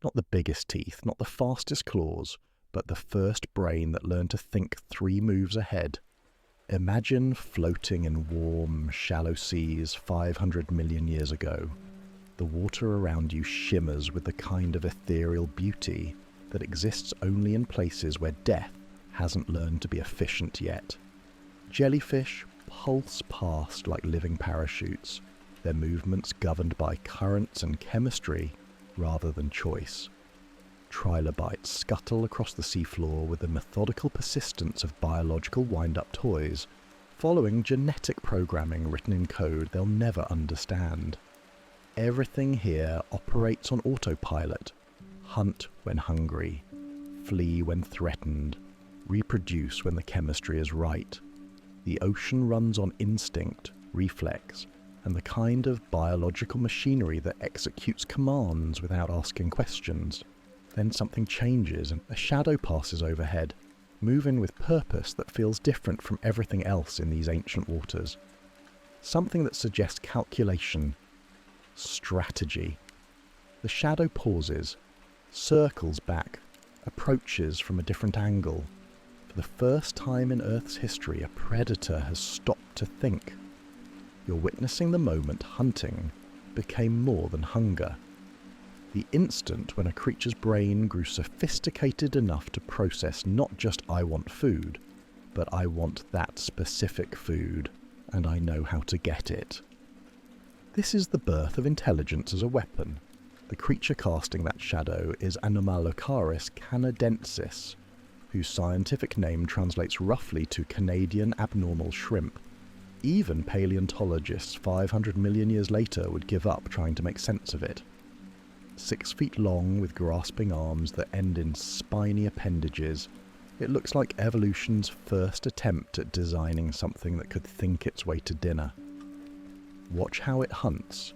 Not the biggest teeth, not the fastest claws, but the first brain that learned to think 3 moves ahead. Imagine floating in warm, shallow seas 500 million years ago. The water around you shimmers with the kind of ethereal beauty that exists only in places where death hasn't learned to be efficient yet. Jellyfish pulse past like living parachutes, their movements governed by currents and chemistry rather than choice. Trilobites scuttle across the seafloor with the methodical persistence of biological wind-up toys, following genetic programming written in code they'll never understand. Everything here operates on autopilot. Hunt when hungry, flee when threatened, reproduce when the chemistry is right. The ocean runs on instinct, reflex, and the kind of biological machinery that executes commands without asking questions. Then something changes and a shadow passes overhead, moving with purpose that feels different from everything else in these ancient waters. Something that suggests calculation, strategy. The shadow pauses, circles back, approaches from a different angle. For the first time in Earth's history, a predator has stopped to think. You're witnessing the moment hunting became more than hunger. The instant when a creature's brain grew sophisticated enough to process not just "I want food," but "I want that specific food, and I know how to get it." This is the birth of intelligence as a weapon. The creature casting that shadow is Anomalocaris canadensis, whose scientific name translates roughly to Canadian abnormal shrimp. Even paleontologists 500 million years later would give up trying to make sense of it. 6 feet long with grasping arms that end in spiny appendages, it looks like evolution's first attempt at designing something that could think its way to dinner. Watch how it hunts.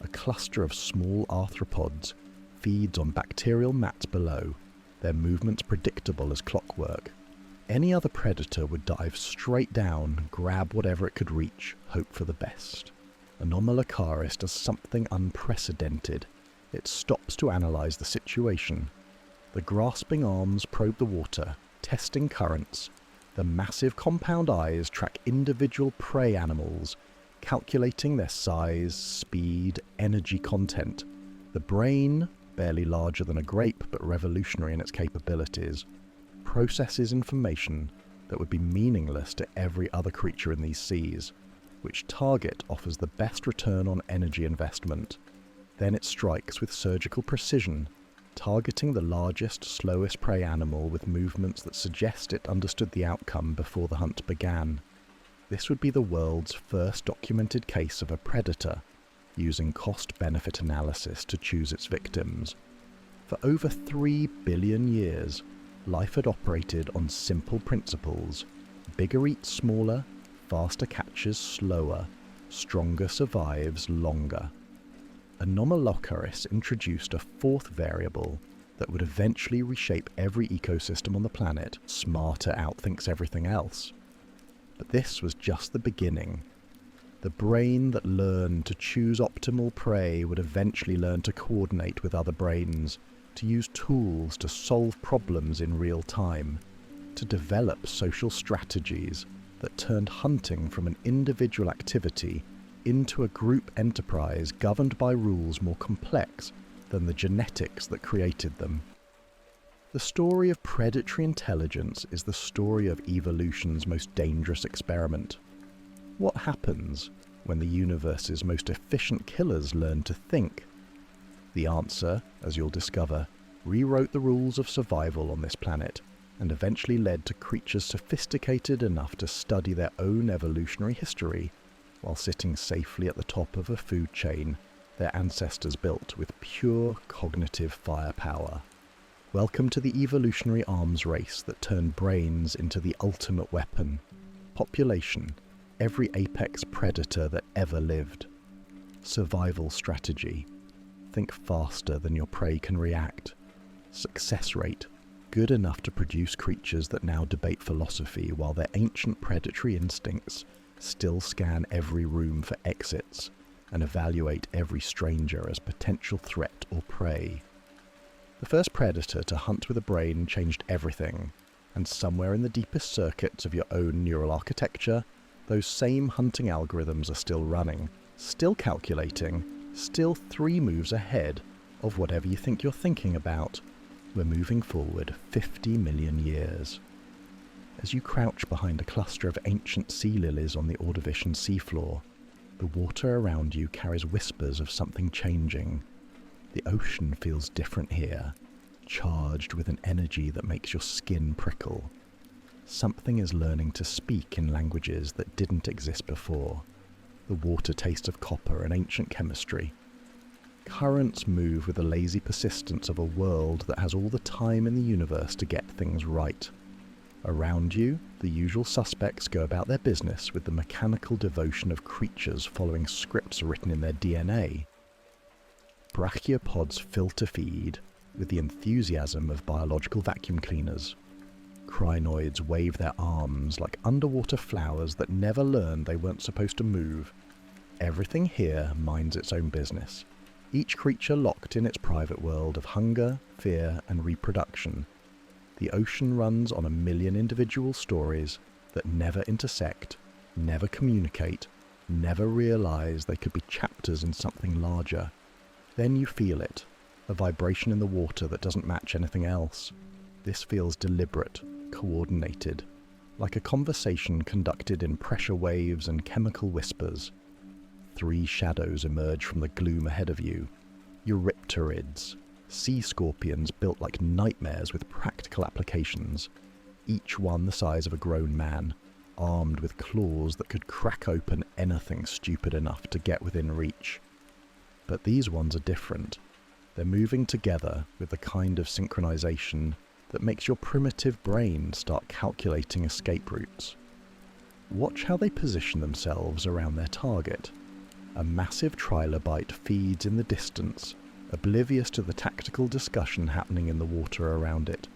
A cluster of small arthropods feeds on bacterial mats below, their movements predictable as clockwork. Any other predator would dive straight down, grab whatever it could reach, hope for the best. Anomalocaris does something unprecedented. It stops to analyze the situation. The grasping arms probe the water, testing currents. The massive compound eyes track individual prey animals, calculating their size, speed, energy content. The brain, barely larger than a grape but revolutionary in its capabilities, processes information that would be meaningless to every other creature in these seas. Which target offers the best return on energy investment? Then it strikes with surgical precision, targeting the largest, slowest prey animal with movements that suggest it understood the outcome before the hunt began. This would be the world's first documented case of a predator using cost-benefit analysis to choose its victims. For over 3 billion years, life had operated on simple principles. Bigger eats smaller, faster catches slower, stronger survives longer. Anomalocaris introduced a 4th variable that would eventually reshape every ecosystem on the planet. Smarter outthinks everything else. But this was just the beginning. The brain that learned to choose optimal prey would eventually learn to coordinate with other brains, to use tools to solve problems in real time, to develop social strategies that turned hunting from an individual activity into a group enterprise governed by rules more complex than the genetics that created them. The story of predatory intelligence is the story of evolution's most dangerous experiment. What happens when the universe's most efficient killers learn to think? The answer, as you'll discover, rewrote the rules of survival on this planet and eventually led to creatures sophisticated enough to study their own evolutionary history while sitting safely at the top of a food chain their ancestors built with pure cognitive firepower. Welcome to the evolutionary arms race that turned brains into the ultimate weapon. Population, every apex predator that ever lived. Survival strategy, think faster than your prey can react. Success rate, good enough to produce creatures that now debate philosophy while their ancient predatory instincts still scan every room for exits and evaluate every stranger as potential threat or prey. The first predator to hunt with a brain changed everything, and somewhere in the deepest circuits of your own neural architecture, those same hunting algorithms are still running, still calculating, still 3 moves ahead of whatever you think you're thinking about. We're moving forward 50 million years. As you crouch behind a cluster of ancient sea lilies on the Ordovician seafloor, the water around you carries whispers of something changing. The ocean feels different here, charged with an energy that makes your skin prickle. Something is learning to speak in languages that didn't exist before. The water tastes of copper and ancient chemistry. Currents move with the lazy persistence of a world that has all the time in the universe to get things right. Around you, the usual suspects go about their business with the mechanical devotion of creatures following scripts written in their DNA. Brachiopods filter feed with the enthusiasm of biological vacuum cleaners. Crinoids wave their arms like underwater flowers that never learned they weren't supposed to move. Everything here minds its own business, each creature locked in its private world of hunger, fear, and reproduction. The ocean runs on 1 million individual stories that never intersect, never communicate, never realize they could be chapters in something larger. Then you feel it, a vibration in the water that doesn't match anything else. This feels deliberate, coordinated, like a conversation conducted in pressure waves and chemical whispers. 3 shadows emerge from the gloom ahead of you. Eurypterids, sea scorpions built like nightmares with practical applications, each one the size of a grown man, armed with claws that could crack open anything stupid enough to get within reach. But these ones are different. They're moving together with the kind of synchronization that makes your primitive brain start calculating escape routes. Watch how they position themselves around their target. A massive trilobite feeds in the distance, oblivious to the tactical discussion happening in the water around it.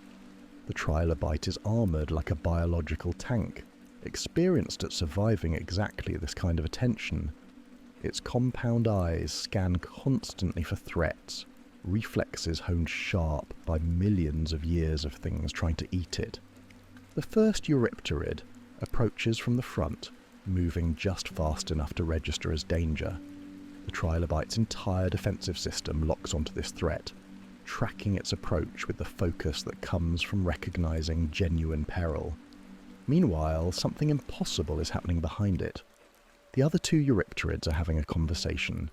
The trilobite is armoured like a biological tank, experienced at surviving exactly this kind of attention. Its compound eyes scan constantly for threats, reflexes honed sharp by millions of years of things trying to eat it. The first Eurypterid approaches from the front, moving just fast enough to register as danger. The trilobite's entire defensive system locks onto this threat, tracking its approach with the focus that comes from recognizing genuine peril. Meanwhile, something impossible is happening behind it. The other 2 Eurypterids are having a conversation.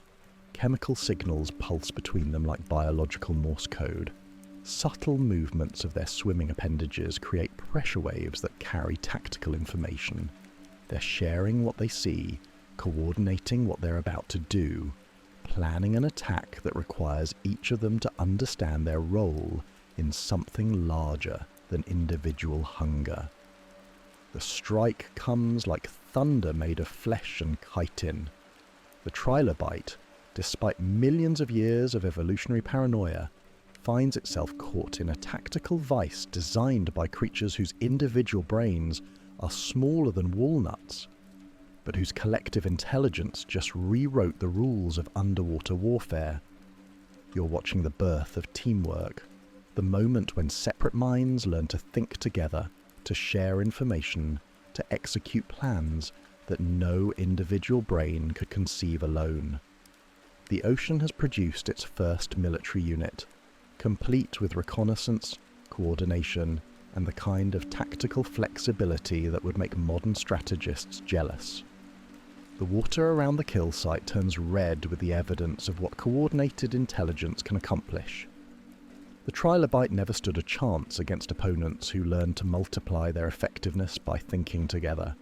Chemical signals pulse between them like biological Morse code. Subtle movements of their swimming appendages create pressure waves that carry tactical information. They're sharing what they see, coordinating what they're about to do, planning an attack that requires each of them to understand their role in something larger than individual hunger. The strike comes like thunder made of flesh and chitin. The trilobite, despite millions of years of evolutionary paranoia, finds itself caught in a tactical vice designed by creatures whose individual brains are smaller than walnuts, but whose collective intelligence just rewrote the rules of underwater warfare. You're watching the birth of teamwork, the moment when separate minds learn to think together, to share information, to execute plans that no individual brain could conceive alone. The ocean has produced its first military unit, complete with reconnaissance, coordination, and the kind of tactical flexibility that would make modern strategists jealous. The water around the kill site turns red with the evidence of what coordinated intelligence can accomplish. The trilobite never stood a chance against opponents who learned to multiply their effectiveness by thinking together.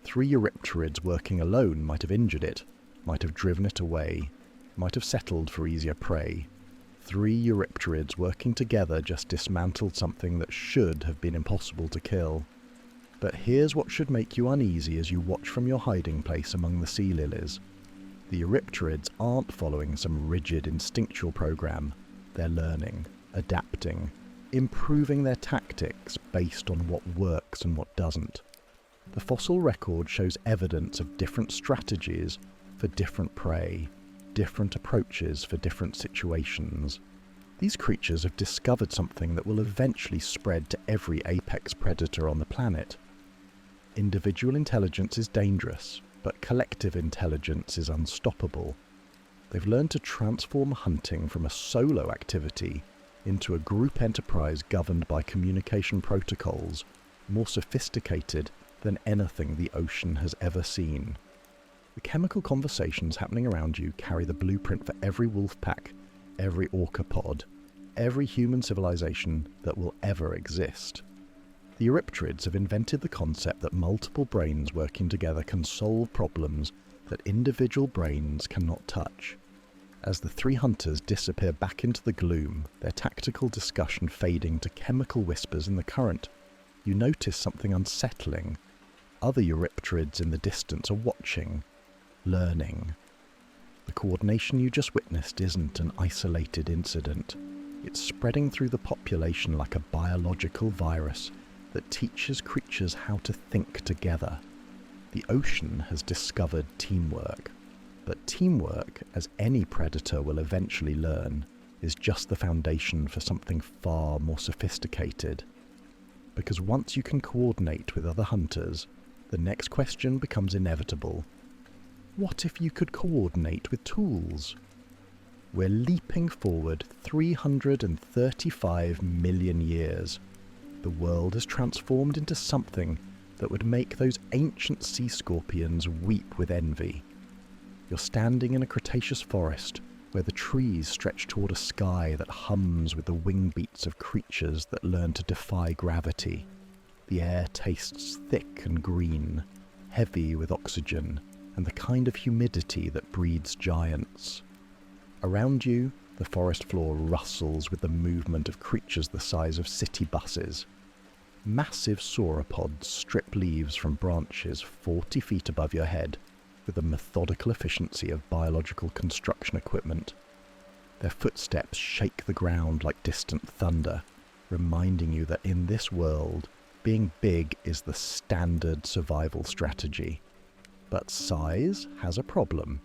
3 Eurypterids working alone might have injured it, might have driven it away, might have settled for easier prey. 3 Eurypterids working together just dismantled something that should have been impossible to kill. But here's what should make you uneasy as you watch from your hiding place among the sea lilies. The Eurypterids aren't following some rigid instinctual program. They're learning, adapting, improving their tactics based on what works and what doesn't. The fossil record shows evidence of different strategies for different prey, different approaches for different situations. These creatures have discovered something that will eventually spread to every apex predator on the planet. Individual intelligence is dangerous, but collective intelligence is unstoppable. They've learned to transform hunting from a solo activity into a group enterprise governed by communication protocols more sophisticated than anything the ocean has ever seen. The chemical conversations happening around you carry the blueprint for every wolf pack, every orca pod, every human civilization that will ever exist. The Eurypterids have invented the concept that multiple brains working together can solve problems that individual brains cannot touch. As the three hunters disappear back into the gloom, their tactical discussion fading to chemical whispers in the current, you notice something unsettling. Other Eurypterids in the distance are watching, learning. The coordination you just witnessed isn't an isolated incident. It's spreading through the population like a biological virus that teaches creatures how to think together. The ocean has discovered teamwork. But teamwork, as any predator will eventually learn, is just the foundation for something far more sophisticated. Because once you can coordinate with other hunters, the next question becomes inevitable. What if you could coordinate with tools? We're leaping forward 335 million years. The world has transformed into something that would make those ancient sea scorpions weep with envy. You're standing in a Cretaceous forest where the trees stretch toward a sky that hums with the wing beats of creatures that learn to defy gravity. The air tastes thick and green, heavy with oxygen, and the kind of humidity that breeds giants. Around you, the forest floor rustles with the movement of creatures the size of city buses. Massive sauropods strip leaves from branches 40 feet above your head with the methodical efficiency of biological construction equipment. Their footsteps shake the ground like distant thunder, reminding you that in this world, being big is the standard survival strategy. But size has a problem.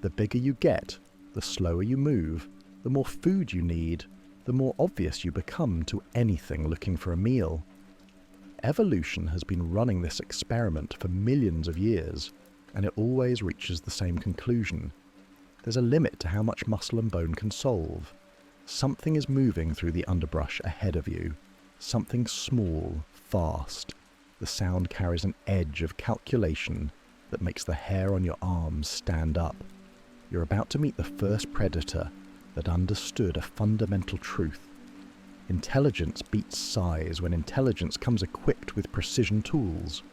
The bigger you get, the slower you move, the more food you need, the more obvious you become to anything looking for a meal. Evolution has been running this experiment for millions of years, and it always reaches the same conclusion. There's a limit to how much muscle and bone can solve. Something is moving through the underbrush ahead of you. Something small, fast. The sound carries an edge of calculation that makes the hair on your arms stand up. You're about to meet the first predator that understood a fundamental truth. Intelligence beats size when intelligence comes equipped with precision tools.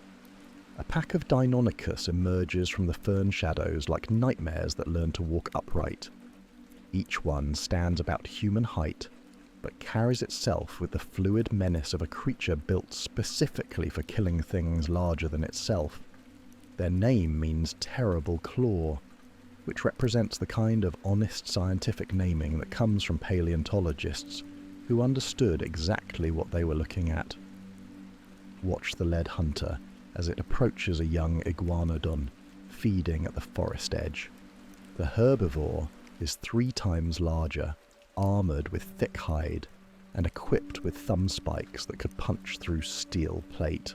A pack of Deinonychus emerges from the fern shadows like nightmares that learn to walk upright. Each one stands about human height, but carries itself with the fluid menace of a creature built specifically for killing things larger than itself. Their name means terrible claw, which represents the kind of honest scientific naming that comes from paleontologists who understood exactly what they were looking at. Watch the lead hunter as it approaches a young iguanodon feeding at the forest edge. The herbivore is 3 times larger, armoured with thick hide, and equipped with thumb spikes that could punch through steel plate.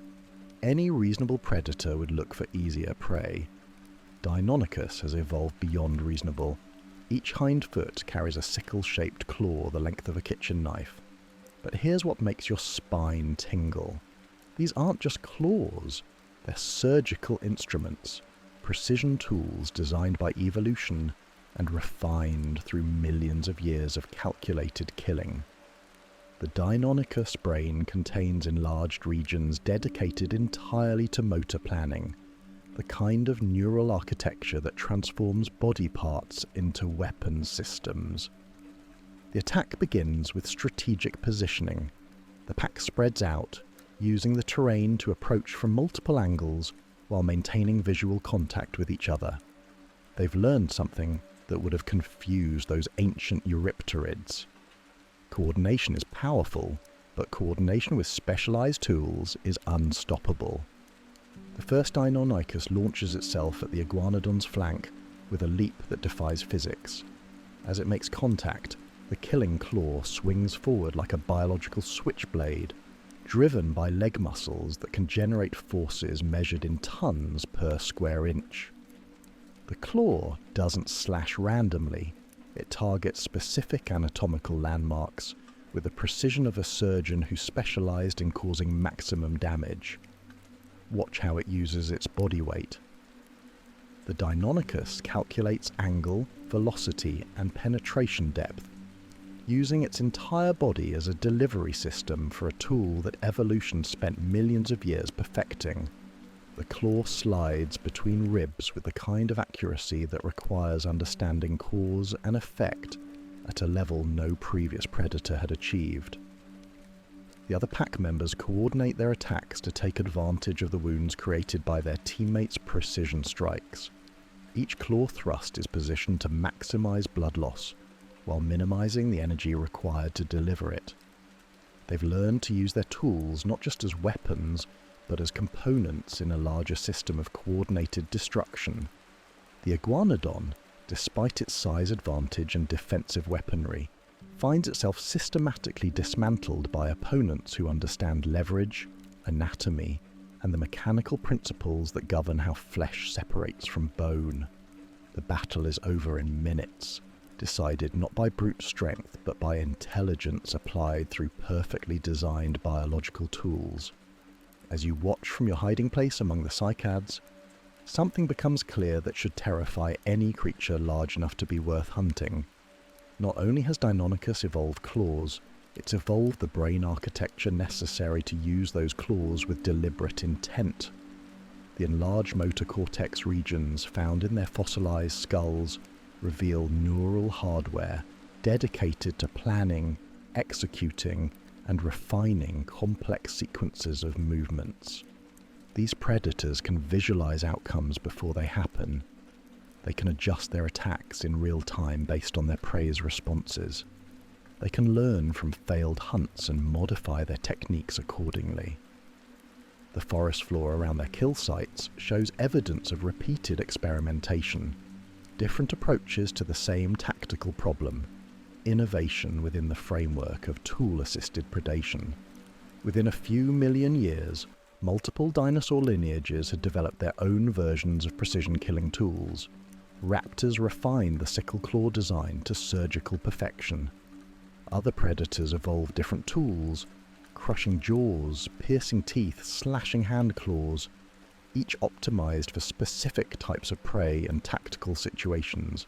Any reasonable predator would look for easier prey. Deinonychus has evolved beyond reasonable. Each hind foot carries a sickle-shaped claw the length of a kitchen knife. But here's what makes your spine tingle. These aren't just claws. They're surgical instruments, precision tools designed by evolution and refined through millions of years of calculated killing. The Deinonychus brain contains enlarged regions dedicated entirely to motor planning, the kind of neural architecture that transforms body parts into weapon systems. The attack begins with strategic positioning. The pack spreads out, using the terrain to approach from multiple angles while maintaining visual contact with each other. They've learned something that would have confused those ancient Eurypterids. Coordination is powerful, but coordination with specialized tools is unstoppable. The first Deinonychus launches itself at the iguanodon's flank with a leap that defies physics. As it makes contact, The killing claw swings forward like a biological switchblade, driven by leg muscles that can generate forces measured in tons per square inch. The claw doesn't slash randomly. It targets specific anatomical landmarks with the precision of a surgeon who specialized in causing maximum damage. Watch how it uses its body weight. The Deinonychus calculates angle, velocity, and penetration depth, using its entire body as a delivery system for a tool that evolution spent millions of years perfecting. The claw slides between ribs with the kind of accuracy that requires understanding cause and effect at a level no previous predator had achieved. The other pack members coordinate their attacks to take advantage of the wounds created by their teammates' precision strikes. Each claw thrust is positioned to maximize blood loss, while minimizing the energy required to deliver it. They've learned to use their tools not just as weapons, but as components in a larger system of coordinated destruction. The iguanodon, despite its size advantage and defensive weaponry, finds itself systematically dismantled by opponents who understand leverage, anatomy, and the mechanical principles that govern how flesh separates from bone. The battle is over in minutes, decided not by brute strength but by intelligence applied through perfectly designed biological tools. As you watch from your hiding place among the cycads, something becomes clear that should terrify any creature large enough to be worth hunting. Not only has Deinonychus evolved claws, it's evolved the brain architecture necessary to use those claws with deliberate intent. The enlarged motor cortex regions found in their fossilized skulls reveal neural hardware dedicated to planning, executing, and refining complex sequences of movements. These predators can visualize outcomes before they happen. They can adjust their attacks in real time based on their prey's responses. They can learn from failed hunts and modify their techniques accordingly. The forest floor around their kill sites shows evidence of repeated experimentation, different approaches to the same tactical problem, innovation within the framework of tool-assisted predation. Within a few million years, multiple dinosaur lineages had developed their own versions of precision-killing tools. Raptors refined the sickle claw design to surgical perfection. Other predators evolved different tools, crushing jaws, piercing teeth, slashing hand claws, each optimized for specific types of prey and tactical situations.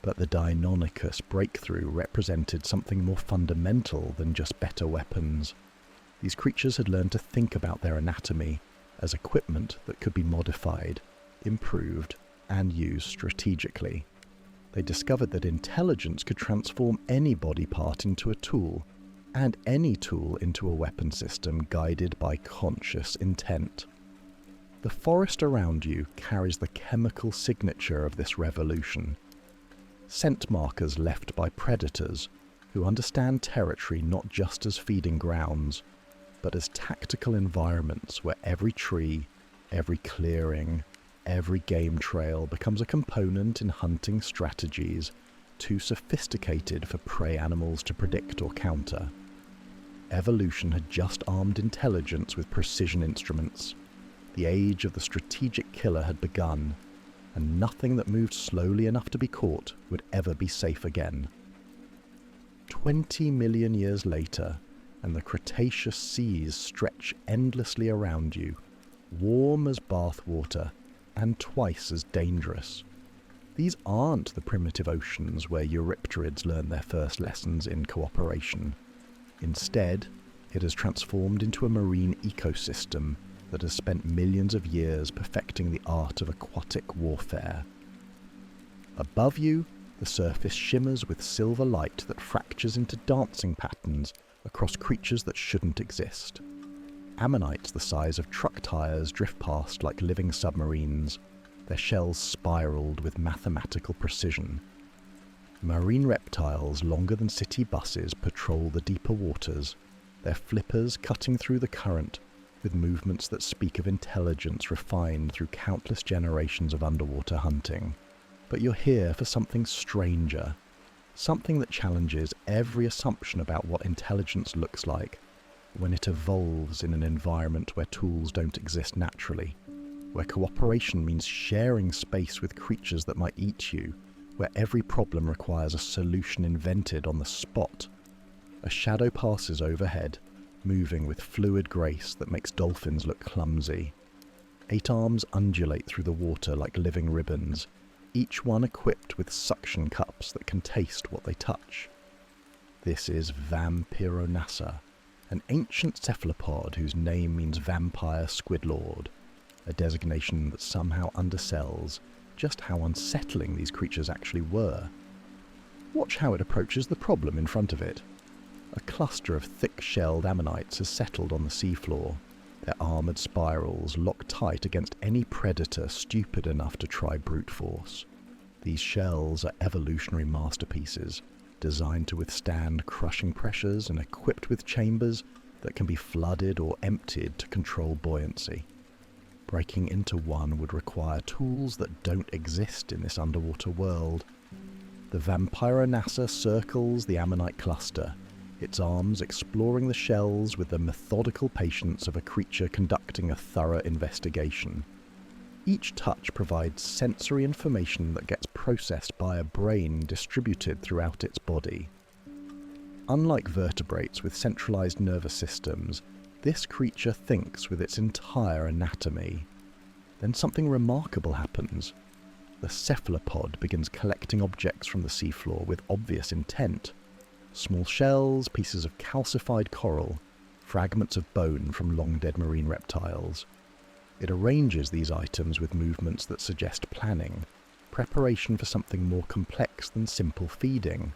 But the Deinonychus breakthrough represented something more fundamental than just better weapons. These creatures had learned to think about their anatomy as equipment that could be modified, improved, and used strategically. They discovered that intelligence could transform any body part into a tool, and any tool into a weapon system guided by conscious intent. The forest around you carries the chemical signature of this revolution. Scent markers left by predators who understand territory not just as feeding grounds, but as tactical environments where every tree, every clearing, every game trail becomes a component in hunting strategies too sophisticated for prey animals to predict or counter. Evolution had just armed intelligence with precision instruments. The age of the strategic killer had begun, and nothing that moved slowly enough to be caught would ever be safe again. 20 million years later, and the Cretaceous seas stretch endlessly around you, warm as bathwater and twice as dangerous. These aren't the primitive oceans where Eurypterids learn their first lessons in cooperation. Instead, it has transformed into a marine ecosystem that has spent millions of years perfecting the art of aquatic warfare. Above you, the surface shimmers with silver light that fractures into dancing patterns across creatures that shouldn't exist. Ammonites the size of truck tires drift past like living submarines, their shells spiraled with mathematical precision. Marine reptiles longer than city buses patrol the deeper waters, their flippers cutting through the current with movements that speak of intelligence refined through countless generations of underwater hunting. But you're here for something stranger. Something that challenges every assumption about what intelligence looks like when it evolves in an environment where tools don't exist naturally, where cooperation means sharing space with creatures that might eat you, where every problem requires a solution invented on the spot. A shadow passes overhead, moving with fluid grace that makes dolphins look clumsy. 8 arms undulate through the water like living ribbons, each one equipped with suction cups that can taste what they touch. This is Vampironassa, an ancient cephalopod whose name means vampire squid lord, a designation that somehow undersells just how unsettling these creatures actually were. Watch how it approaches the problem in front of it. A cluster of thick-shelled ammonites has settled on the seafloor, their armoured spirals locked tight against any predator stupid enough to try brute force. These shells are evolutionary masterpieces, designed to withstand crushing pressures and equipped with chambers that can be flooded or emptied to control buoyancy. Breaking into one would require tools that don't exist in this underwater world. The Vampironassa circles the ammonite cluster, its arms exploring the shells with the methodical patience of a creature conducting a thorough investigation. Each touch provides sensory information that gets processed by a brain distributed throughout its body. Unlike vertebrates with centralized nervous systems, this creature thinks with its entire anatomy. Then something remarkable happens. The cephalopod begins collecting objects from the seafloor with obvious intent. Small shells, pieces of calcified coral, fragments of bone from long-dead marine reptiles. It arranges these items with movements that suggest planning, preparation for something more complex than simple feeding.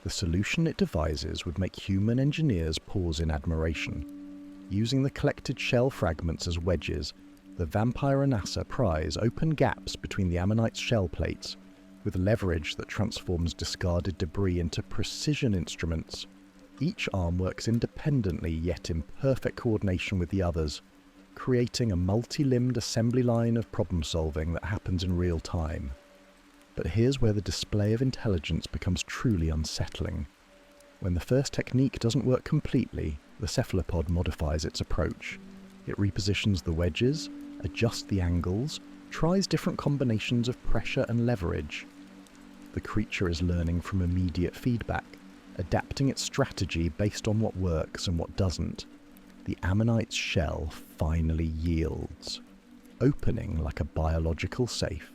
The solution it devises would make human engineers pause in admiration. Using the collected shell fragments as wedges, the Vampironassa pries open gaps between the ammonite's shell plates, with leverage that transforms discarded debris into precision instruments. Each arm works independently yet in perfect coordination with the others, creating a multi-limbed assembly line of problem-solving that happens in real time. But here's where the display of intelligence becomes truly unsettling. When the first technique doesn't work completely, the cephalopod modifies its approach. It repositions the wedges, adjusts the angles, tries different combinations of pressure and leverage. The creature is learning from immediate feedback, adapting its strategy based on what works and what doesn't. The ammonite's shell finally yields, opening like a biological safe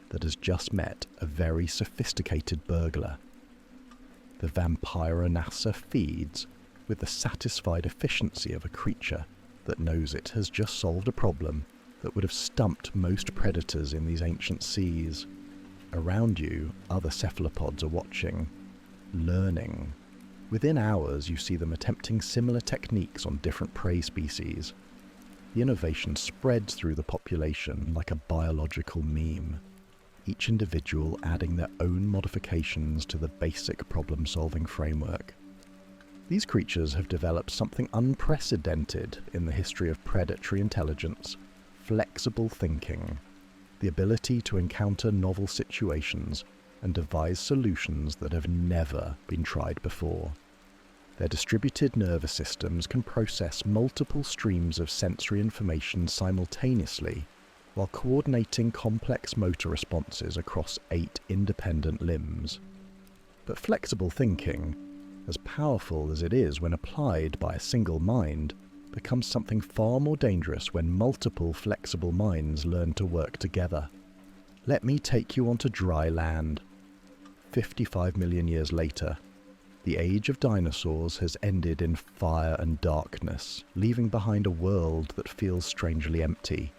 that has just met a very sophisticated burglar. The Vampironassa feeds with the satisfied efficiency of a creature that knows it has just solved a problem that would have stumped most predators in these ancient seas. Around you, other cephalopods are watching, learning. Within hours, you see them attempting similar techniques on different prey species. The innovation spreads through the population like a biological meme, each individual adding their own modifications to the basic problem-solving framework. These creatures have developed something unprecedented in the history of predatory intelligence: flexible thinking, the ability to encounter novel situations and devise solutions that have never been tried before. Their distributed nervous systems can process multiple streams of sensory information simultaneously, while coordinating complex motor responses across 8 independent limbs. But flexible thinking, as powerful as it is when applied by a single mind, becomes something far more dangerous when multiple flexible minds learn to work together. Let me take you onto dry land. 55 million years later, the age of dinosaurs has ended in fire and darkness, leaving behind a world that feels strangely empty.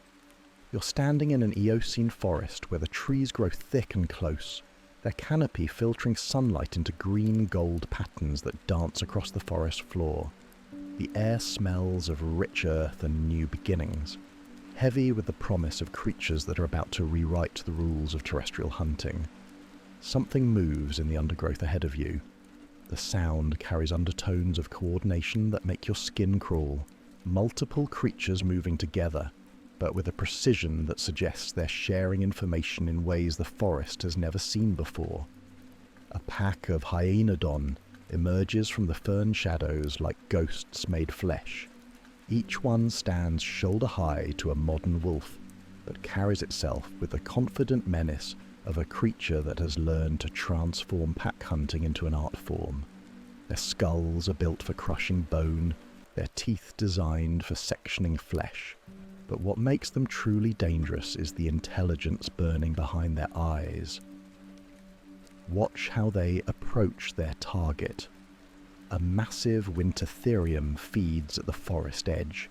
You're standing in an Eocene forest where the trees grow thick and close, their canopy filtering sunlight into green-gold patterns that dance across the forest floor. The air smells of rich earth and new beginnings, heavy with the promise of creatures that are about to rewrite the rules of terrestrial hunting. Something moves in the undergrowth ahead of you. The sound carries undertones of coordination that make your skin crawl. Multiple creatures moving together, but with a precision that suggests they're sharing information in ways the forest has never seen before. A pack of hyaenodon emerges from the fern shadows like ghosts made flesh. Each one stands shoulder high to a modern wolf, but carries itself with the confident menace of a creature that has learned to transform pack hunting into an art form. Their skulls are built for crushing bone, their teeth designed for sectioning flesh. But what makes them truly dangerous is the intelligence burning behind their eyes. Watch how they approach their target. A massive wintertherium feeds at the forest edge,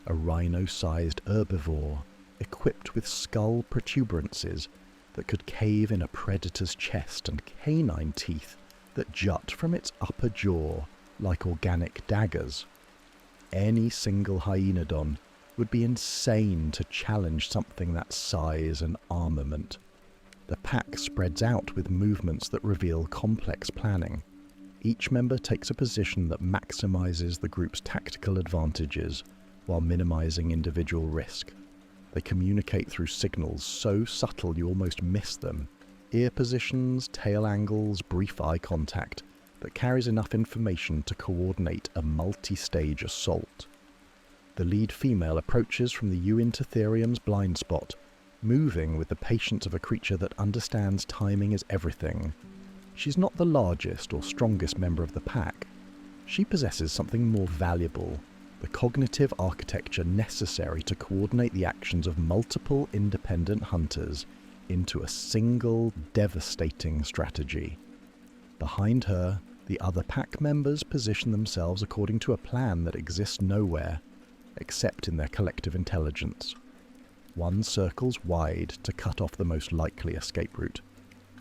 a rhino-sized herbivore equipped with skull protuberances that could cave in a predator's chest and canine teeth that jut from its upper jaw like organic daggers. Any single hyaenodon would be insane to challenge something that size and armament. The pack spreads out with movements that reveal complex planning. Each member takes a position that maximizes the group's tactical advantages while minimizing individual risk. They communicate through signals so subtle you almost miss them. Ear positions, tail angles, brief eye contact that carries enough information to coordinate a multi-stage assault. The lead female approaches from the Uintatherium's blind spot, moving with the patience of a creature that understands timing is everything. She's not the largest or strongest member of the pack. She possesses something more valuable, the cognitive architecture necessary to coordinate the actions of multiple independent hunters into a single devastating strategy. Behind her, the other pack members position themselves according to a plan that exists nowhere, except in their collective intelligence. One circles wide to cut off the most likely escape route.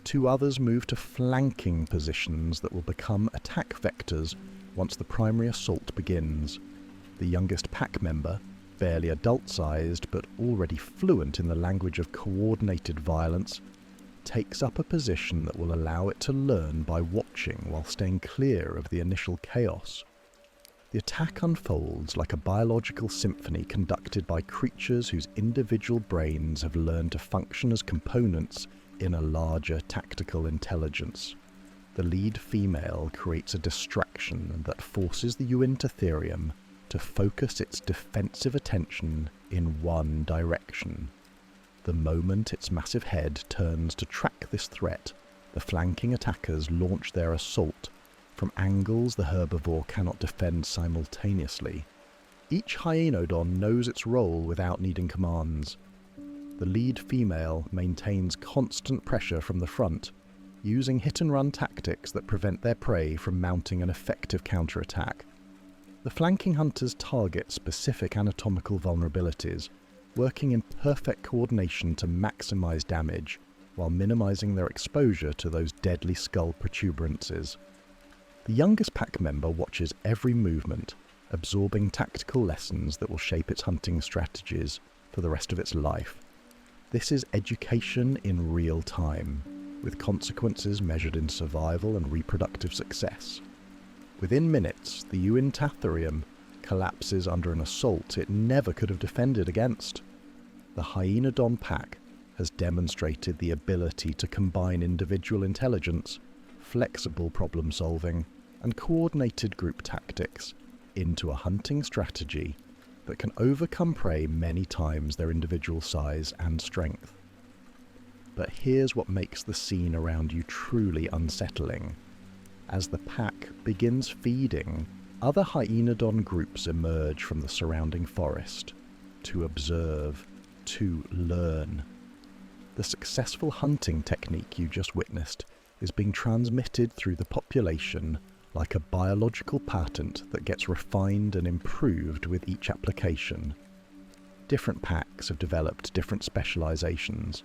Two others move to flanking positions that will become attack vectors once the primary assault begins. The youngest pack member, barely adult-sized but already fluent in the language of coordinated violence, takes up a position that will allow it to learn by watching while staying clear of the initial chaos. The attack unfolds like a biological symphony conducted by creatures whose individual brains have learned to function as components in a larger tactical intelligence. The lead female creates a distraction that forces the Uintatherium to focus its defensive attention in one direction. The moment its massive head turns to track this threat, the flanking attackers launch their assault from angles the herbivore cannot defend simultaneously. Each hyaenodon knows its role without needing commands. The lead female maintains constant pressure from the front, using hit-and-run tactics that prevent their prey from mounting an effective counterattack. The flanking hunters target specific anatomical vulnerabilities, working in perfect coordination to maximize damage, while minimizing their exposure to those deadly skull protuberances. The youngest pack member watches every movement, absorbing tactical lessons that will shape its hunting strategies for the rest of its life. This is education in real time, with consequences measured in survival and reproductive success. Within minutes, the Uintatherium collapses under an assault it never could have defended against. The hyaenodon pack has demonstrated the ability to combine individual intelligence, flexible problem-solving, and coordinated group tactics into a hunting strategy that can overcome prey many times their individual size and strength. But here's what makes the scene around you truly unsettling. As the pack begins feeding, other hyaenodon groups emerge from the surrounding forest to observe, to learn. The successful hunting technique you just witnessed is being transmitted through the population like a biological patent that gets refined and improved with each application. Different packs have developed different specializations.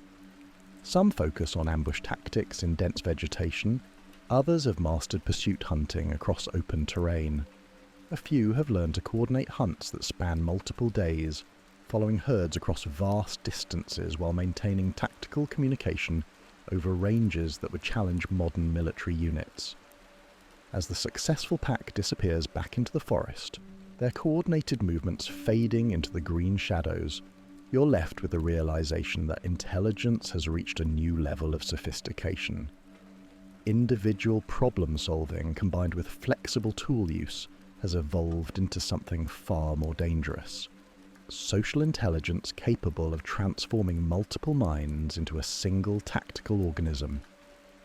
Some focus on ambush tactics in dense vegetation, others have mastered pursuit hunting across open terrain. A few have learned to coordinate hunts that span multiple days, following herds across vast distances while maintaining tactical communication over ranges that would challenge modern military units. As the successful pack disappears back into the forest, their coordinated movements fading into the green shadows, you're left with the realization that intelligence has reached a new level of sophistication. individual problem solving combined with flexible tool use has evolved into something far more dangerous. Social intelligence capable of transforming multiple minds into a single tactical organism.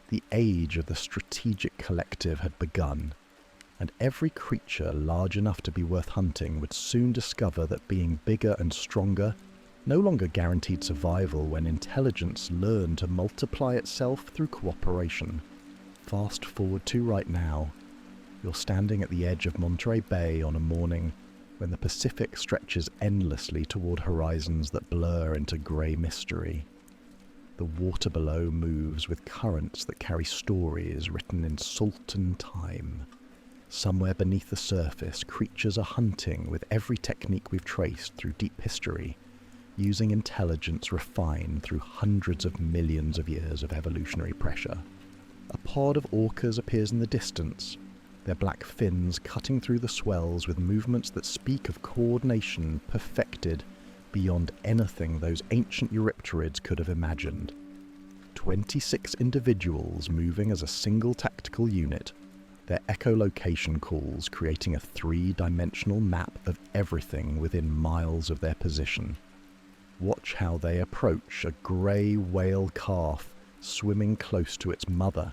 The age of the strategic collective had begun, and every creature large enough to be worth hunting would soon discover that being bigger and stronger no longer guaranteed survival when intelligence learned to multiply itself through cooperation. Fast forward to right now. You're standing at the edge of Monterey Bay on a morning when the Pacific stretches endlessly toward horizons that blur into grey mystery. The water below moves with currents that carry stories written in salt and time. Somewhere beneath the surface, creatures are hunting with every technique we've traced through deep history, using intelligence refined through hundreds of millions of years of evolutionary pressure. A pod of orcas appears in the distance, their black fins cutting through the swells with movements that speak of coordination perfected beyond anything those ancient Eurypterids could have imagined. 26 individuals moving as a single tactical unit, their echolocation calls creating a three-dimensional map of everything within miles of their position. Watch how they approach a grey whale calf swimming close to its mother.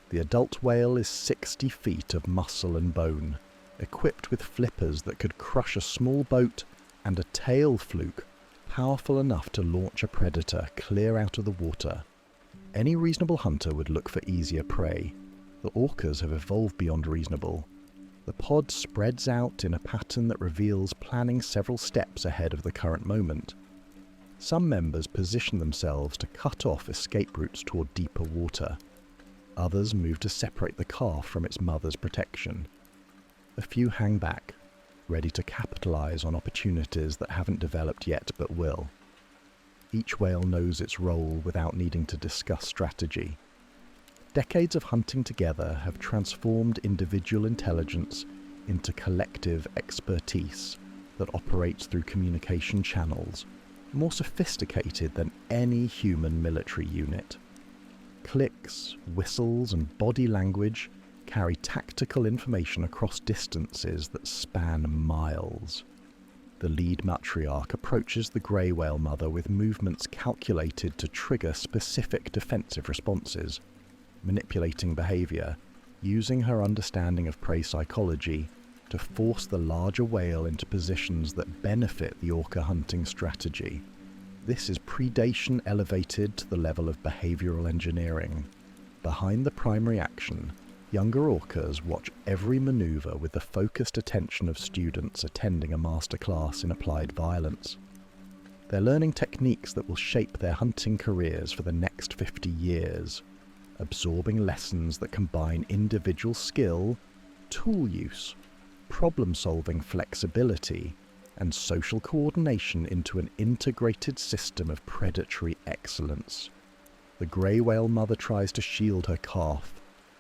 The adult whale is 60 feet of muscle and bone, equipped with flippers that could crush a small boat and a tail fluke powerful enough to launch a predator clear out of the water. Any reasonable hunter would look for easier prey. The orcas have evolved beyond reasonable. The pod spreads out in a pattern that reveals planning several steps ahead of the current moment. Some members position themselves to cut off escape routes toward deeper water. Others move to separate the calf from its mother's protection. A few hang back, ready to capitalize on opportunities that haven't developed yet but will. Each whale knows its role without needing to discuss strategy. Decades of hunting together have transformed individual intelligence into collective expertise that operates through communication channels, more sophisticated than any human military unit. Clicks, whistles, and body language carry tactical information across distances that span miles. The lead matriarch approaches the grey whale mother with movements calculated to trigger specific defensive responses, manipulating behavior, using her understanding of prey psychology to force the larger whale into positions that benefit the orca hunting strategy. This is predation elevated to the level of behavioral engineering. Behind the primary action, younger orcas watch every maneuver with the focused attention of students attending a masterclass in applied violence. They're learning techniques that will shape their hunting careers for the next 50 years, absorbing lessons that combine individual skill, tool use, problem-solving flexibility, and social coordination into an integrated system of predatory excellence. The grey whale mother tries to shield her calf,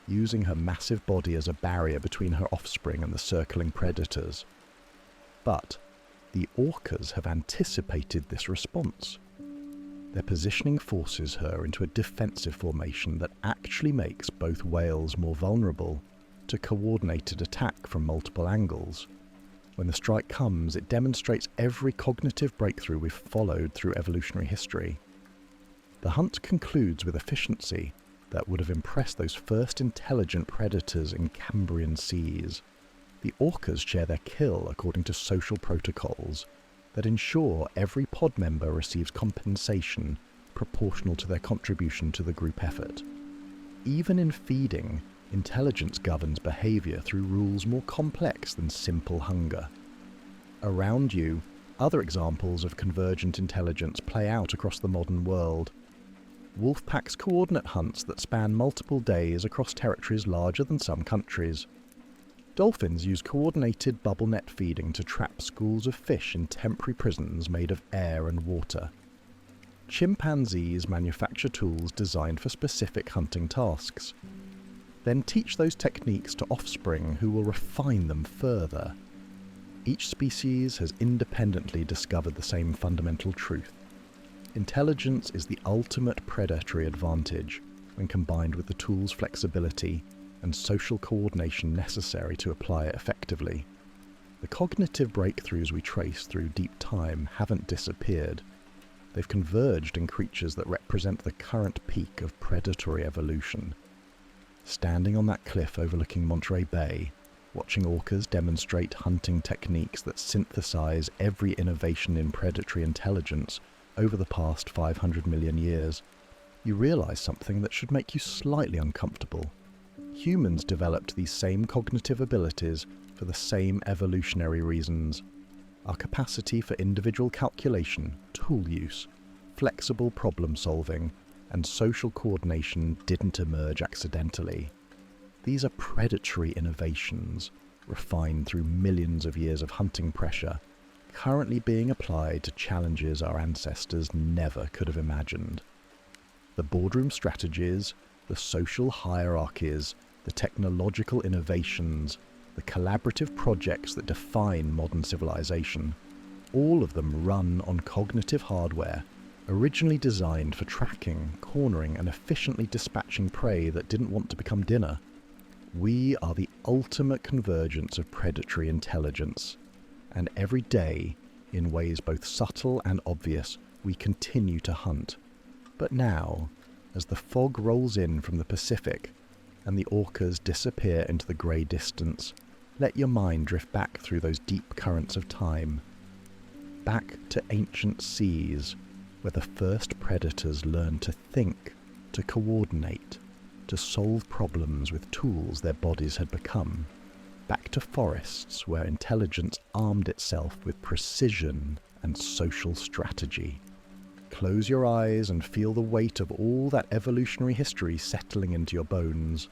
using her massive body as a barrier between her offspring and the circling predators. But the orcas have anticipated this response. Their positioning forces her into a defensive formation that actually makes both whales more vulnerable to coordinated attack from multiple angles. When the strike comes, it demonstrates every cognitive breakthrough we've followed through evolutionary history. The hunt concludes with efficiency that would have impressed those first intelligent predators in Cambrian seas. The orcas share their kill according to social protocols that ensure every pod member receives compensation proportional to their contribution to the group effort. Even in feeding, intelligence governs behavior through rules more complex than simple hunger. Around you, other examples of convergent intelligence play out across the modern world. Wolf packs coordinate hunts that span multiple days across territories larger than some countries. Dolphins use coordinated bubble net feeding to trap schools of fish in temporary prisons made of air and water. Chimpanzees manufacture tools designed for specific hunting tasks, then teach those techniques to offspring who will refine them further. Each species has independently discovered the same fundamental truth. Intelligence is the ultimate predatory advantage, when combined with the tool's flexibility and social coordination necessary to apply it effectively. The cognitive breakthroughs we trace through deep time haven't disappeared. They've converged in creatures that represent the current peak of predatory evolution. Standing on that cliff overlooking Monterey Bay, watching orcas demonstrate hunting techniques that synthesize every innovation in predatory intelligence over the past 500 million years, you realize something that should make you slightly uncomfortable. Humans developed these same cognitive abilities for the same evolutionary reasons. Our capacity for individual calculation, tool use, flexible problem solving, and social coordination didn't emerge accidentally. These are predatory innovations, refined through millions of years of hunting pressure, currently being applied to challenges our ancestors never could have imagined. The boardroom strategies, the social hierarchies, the technological innovations, the collaborative projects that define modern civilization, all of them run on cognitive hardware originally designed for tracking, cornering, and efficiently dispatching prey that didn't want to become dinner. We are the ultimate convergence of predatory intelligence, and every day, in ways both subtle and obvious, we continue to hunt. But now, as the fog rolls in from the Pacific and the orcas disappear into the grey distance, let your mind drift back through those deep currents of time, back to ancient seas, where the first predators learned to think, to coordinate, to solve problems with tools their bodies had become, back to forests where intelligence armed itself with precision and social strategy. Close your eyes and feel the weight of all that evolutionary history settling into your bones.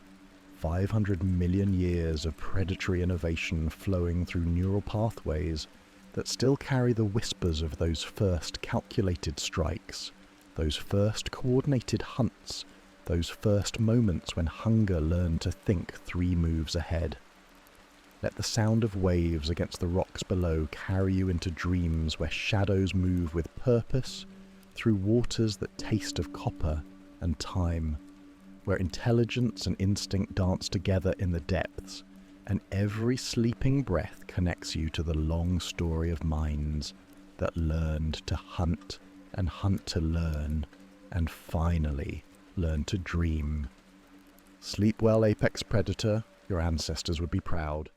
500 million years of predatory innovation flowing through neural pathways that still carry the whispers of those first calculated strikes, those first coordinated hunts, those first moments when hunger learned to think 3 moves ahead. Let the sound of waves against the rocks below carry you into dreams where shadows move with purpose through waters that taste of copper and time, where intelligence and instinct dance together in the depths, and every sleeping breath connects you to the long story of minds that learned to hunt and hunt to learn, and finally learn to dream. Sleep well, apex predator. Your ancestors would be proud.